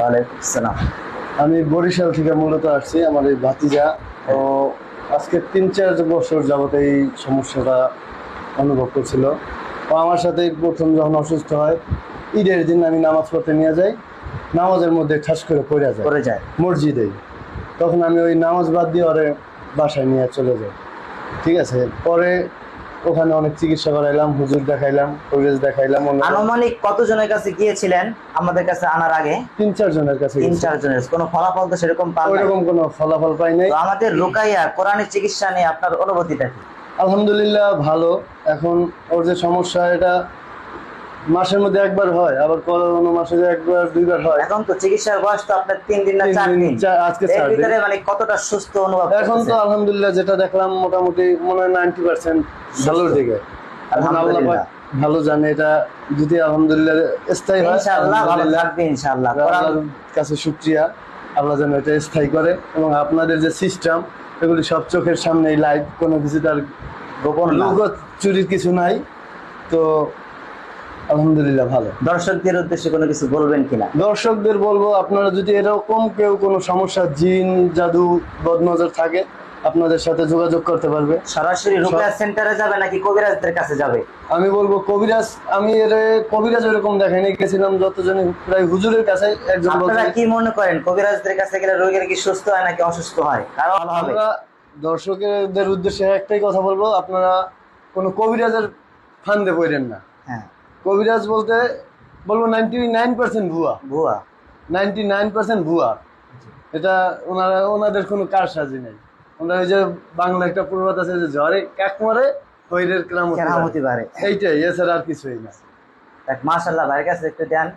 ওয়ালাইকুম আসসালাম। আমি বরিশাল থেকে মূলত আসছি। আমার এই ভাতিজা ও আজকে 3-4 বছর যাবত এই সমস্যাটা অনুভব করছিল। ও আমার সাথে প্রথম যখন অসুস্থ হয়, ঈদের দিন আমি নামাজ পড়তে নিয়ে যাই, নামাজের মধ্যে ঠাস করে পড়ে যায়। মসজিদে। তখন আমি ওই নামাজ বাদ দিয়ে ওরে বাসায় নিয়ে চলে যাই। ঠিক আছে, পরে ওখানে অনেক চিকিৎসা করাইলাম, হুজুর দেখাইলাম, কবিরাজ দেখাইলাম। আনুমানিক কতজনের কাছে গিয়েছিলেন আমাদের কাছে আনার আগে? 3-4 জনের কাছে তিন গেছি। চার জনের কোনো ফলাফল তো সেরকম পান নাই। ওইরকম কোনো ফলাফল পাই নাই। তো আমাদের রুকাইয়া কোরআনের চিকিৎসা নিয়ে আপনার অনুভূতিটা কি? আলহামদুলিল্লাহ ভালো। এখন ওর যে সমস্যা, এটা মাসের মধ্যে একবার হয়, আবার কোনো মাসে একবার দুইবার হয়। এখন তো চিকিৎসার বয়স তো আপনার 3 দিন না 4 দিন, আজকে এর 4 দিন। ভিতরে মানে কতটা সুস্থ অনুভব এখন তো করতেছেন? আলহামদুলিল্লাহ যেটা দেখলাম, মোটামুটি মনে হয় 90% ভালোর দিকে। এখন আল্লাহ আলহামদুলিল্লাহ। পাক ভালো জানে, এটা যদি আলহামদুলিল্লাহ স্থায়ী হয়, ইনশাআল্লাহ ভালো আলহামদুলিল্লাহ থাকবে ইনশাআল্লাহ। কোরআন আল্লাহর কাছে শুকরিয়া। আল্লাহ যেন এটা স্থায়ী করে, এবং আপনাদের যে সিস্টেম, এগুলি সব চোখের সামনে লাইভ, কোনো কিছু তার গোপন না। লোক চুরির কিছু নাই। তো আলহামদুলিল্লাহ ভালো। দর্শকদের উদ্দেশ্যে কোনো কিছু বলবেন কিনা? দর্শকদের বলবো, আপনারা যদি এরকম কেউ কোনো সমস্যা, জিন জাদু বদনজর থাকে, আপনাদের সাথে যোগাযোগ করতে পারবে। সরাসরি রুকায়া সেন্টারে যাবে নাকি কবিরাজদের কাছে যাবে? আমি বলবো কবিরাজ, আমি কবিরাজ এরকম দেখাইনি, গেছিলাম যতজনই প্রায় হুজুরের কাছে। একজন আপনারা বলছে, কি মনে করেন কবিরাজদের কাছে গেলে রোগীর কি সুস্থ হয় নাকি অসুস্থ হয়? কারণ হবে আমরা দর্শকদের উদ্দেশ্যে একটাই কথা বলবো, আপনারা কোনো কবিরাজের ফান্দে পড়েন না। হ্যাঁ, কবিরাজ বলতে বলবো 99% ভুয়া, ভুয়া। 99% ভুয়া। এটা ওনাদের কোনো কারসাজি নেই। ওনারা ওই যে বাংলা একটা প্রবাদ আছে যে ঝড়ে কাক মারে হৈরের কেরামতি বাড়ে। এইটাই, এছাড়া আর কিছুই না। মাশাআল্লাহ, ভাইয়ের কাছে একটু দেন।